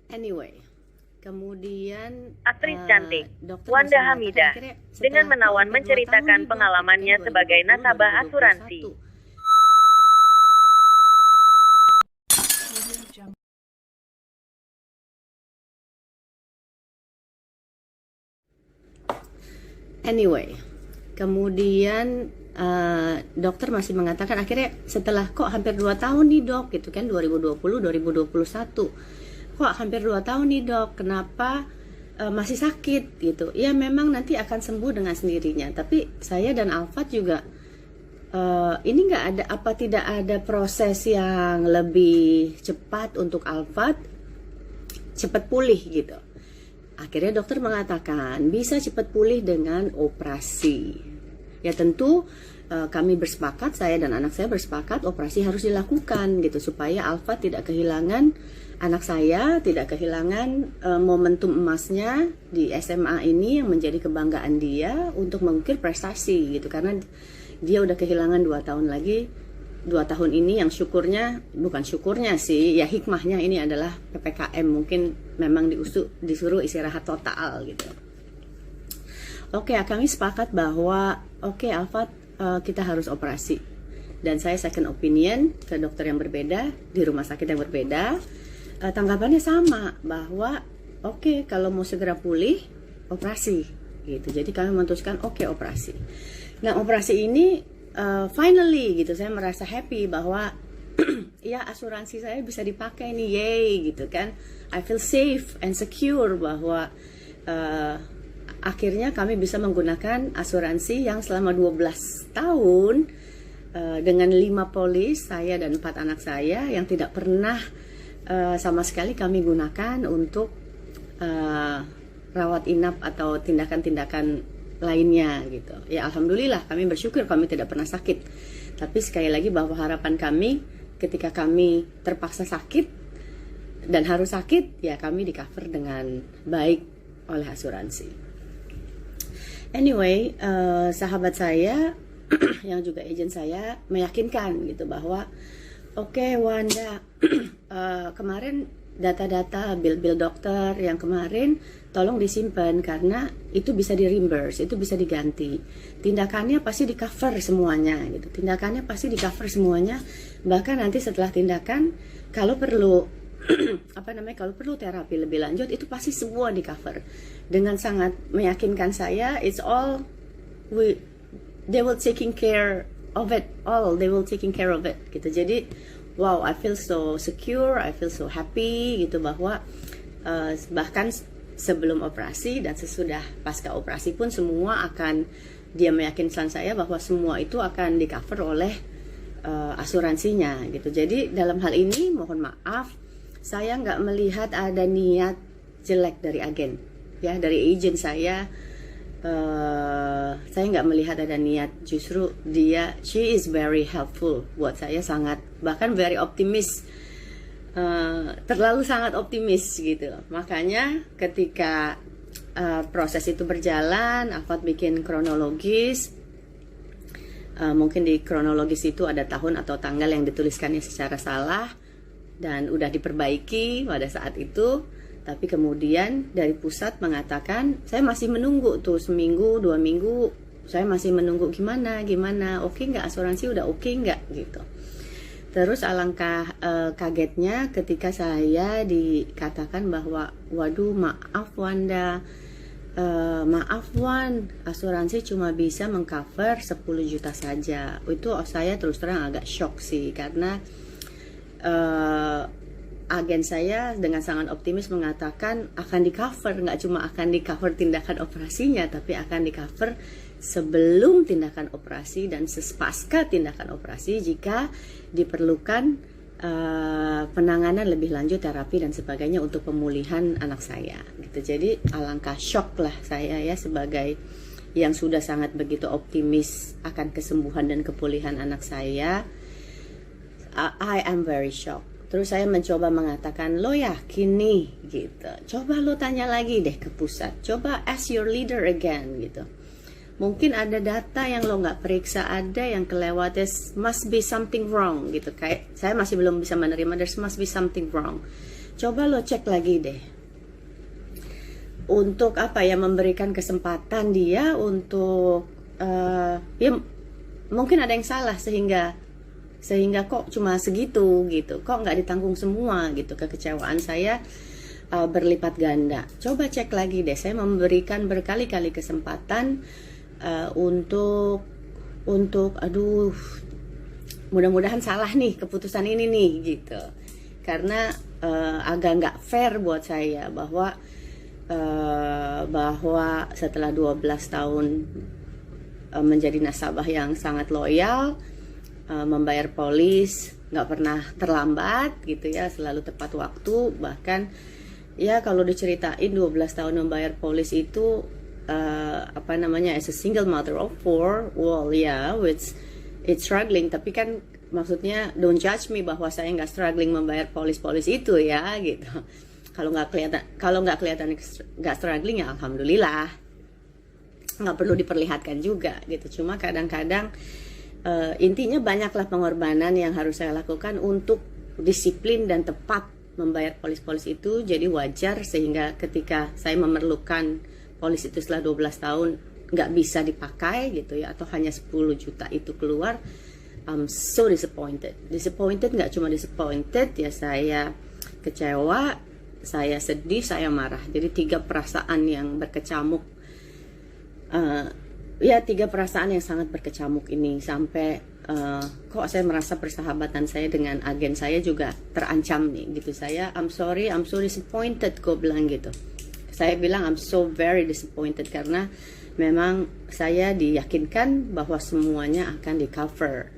Anyway, kemudian Aktris cantik, dokter Wanda masih mengatakan Hamidah, akhirnya dengan setelah menawan hampir 2 tahun menceritakan nih dok, gitu pengalamannya kan, sebagai 2020, nasabah asuransi. 2021. Anyway, kemudian dokter masih mengatakan akhirnya setelah kok hampir 2 tahun nih dok, gitu kan, 2020, 2021. Kok hampir 2 tahun nih dok, kenapa masih sakit gitu? Ya memang nanti akan sembuh dengan sendirinya. Tapi saya dan Alfat juga ini nggak ada, apa tidak ada proses yang lebih cepat untuk Alfat cepat pulih gitu. Akhirnya dokter mengatakan bisa cepat pulih dengan operasi. Ya tentu kami bersepakat, saya dan anak saya bersepakat operasi harus dilakukan gitu supaya Alfa tidak kehilangan, anak saya tidak kehilangan momentum emasnya di SMA ini yang menjadi kebanggaan dia untuk mengukir prestasi gitu, karena dia udah kehilangan 2 tahun lagi. 2 tahun ini yang syukurnya, bukan syukurnya sih, ya hikmahnya ini adalah PPKM, mungkin memang disuruh istirahat total gitu. Oke, kami sepakat bahwa oke Alfat, kita harus operasi. Dan saya second opinion ke dokter yang berbeda, di rumah sakit yang berbeda. Tanggapannya sama, bahwa oke, kalau mau segera pulih, operasi gitu. Jadi kami memutuskan oke, operasi. Nah, operasi ini finally gitu, saya merasa happy bahwa ya asuransi saya bisa dipakai nih, yay gitu kan. I feel safe and secure bahwa akhirnya kami bisa menggunakan asuransi yang selama 12 tahun dengan 5 polis, saya dan 4 anak saya yang tidak pernah sama sekali kami gunakan untuk rawat inap atau tindakan-tindakan lainnya gitu. Ya alhamdulillah, kami bersyukur kami tidak pernah sakit. Tapi sekali lagi bahwa harapan kami ketika kami terpaksa sakit dan harus sakit, ya kami di cover dengan baik oleh asuransi. Anyway, sahabat saya yang juga agent saya meyakinkan gitu bahwa oke, Wanda, kemarin data-data bill dokter yang kemarin tolong disimpan karena itu bisa di reimburse, itu bisa diganti. Tindakannya pasti di cover semuanya gitu. Tindakannya pasti di cover semuanya. Bahkan nanti setelah tindakan kalau perlu kalau perlu terapi lebih lanjut itu pasti semua di cover. Dengan sangat meyakinkan saya, it's all they will taking care of it all. They will taking care of it gitu. Jadi wow, I feel so secure, I feel so happy gitu bahwa bahkan sebelum operasi dan sesudah pasca operasi pun semua akan, dia meyakinkan saya bahwa semua itu akan di cover oleh asuransinya gitu. Jadi dalam hal ini mohon maaf, saya nggak melihat ada niat jelek dari agen, ya dari agent saya. Saya nggak melihat ada niat, justru she is very helpful buat saya, sangat, bahkan very optimis, terlalu sangat optimis gitu. Makanya ketika proses itu berjalan, Alfat bikin kronologis, mungkin di kronologis itu ada tahun atau tanggal yang dituliskannya secara salah dan udah diperbaiki pada saat itu. Tapi kemudian dari pusat mengatakan, saya masih menunggu tuh seminggu, 2 minggu, saya masih menunggu gimana, oke nggak, asuransi udah oke nggak gitu. Terus alangkah kagetnya ketika saya dikatakan bahwa, waduh maaf Wanda, maaf Wan, asuransi cuma bisa mengcover 10 juta saja. Itu saya terus terang agak shock sih, karena agen saya dengan sangat optimis mengatakan akan di cover, nggak cuma akan di cover tindakan operasinya, tapi akan di cover sebelum tindakan operasi dan pasca tindakan operasi jika diperlukan penanganan lebih lanjut, terapi dan sebagainya untuk pemulihan anak saya gitu. Jadi alangkah shock lah saya ya, sebagai yang sudah sangat begitu optimis akan kesembuhan dan kepulihan anak saya. I am very shocked. Terus saya mencoba mengatakan, lo yakin nih gitu, coba lo tanya lagi deh ke pusat, coba ask your leader again gitu. Mungkin ada data yang lo nggak periksa, ada yang kelewat, must be something wrong gitu. Kayak saya masih belum bisa menerima, there must be something wrong. coba lo cek lagi deh. Untuk apa ya, memberikan kesempatan dia untuk ya mungkin ada yang salah sehingga kok cuma segitu gitu, kok nggak ditanggung semua gitu. Kekecewaan saya berlipat ganda. Coba cek lagi deh, saya memberikan berkali-kali kesempatan untuk aduh, mudah-mudahan salah nih keputusan ini nih gitu, karena agak nggak fair buat saya bahwa setelah 12 tahun menjadi nasabah yang sangat loyal, membayar polis nggak pernah terlambat gitu ya, selalu tepat waktu. Bahkan ya kalau diceritain 12 tahun membayar polis itu apa namanya, as a single mother of 4, well yeah, it's struggling, tapi kan maksudnya don't judge me bahwa saya nggak struggling membayar polis itu ya gitu. Kalau nggak kelihatan nggak struggling ya alhamdulillah, nggak perlu diperlihatkan juga gitu. Cuma kadang-kadang intinya banyaklah pengorbanan yang harus saya lakukan untuk disiplin dan tepat membayar polis itu. Jadi wajar sehingga ketika saya memerlukan polis itu setelah 12 tahun nggak bisa dipakai gitu ya, atau hanya 10 juta itu keluar, I'm so disappointed. Nggak cuma disappointed ya, saya kecewa, saya sedih, saya marah. Jadi 3 perasaan yang berkecamuk, ya 3 perasaan yang sangat berkecamuk ini, sampai kok saya merasa persahabatan saya dengan agen saya juga terancam nih gitu. Saya I'm so disappointed, kok bilang gitu. Saya bilang I'm so very disappointed karena memang saya diyakinkan bahwa semuanya akan di cover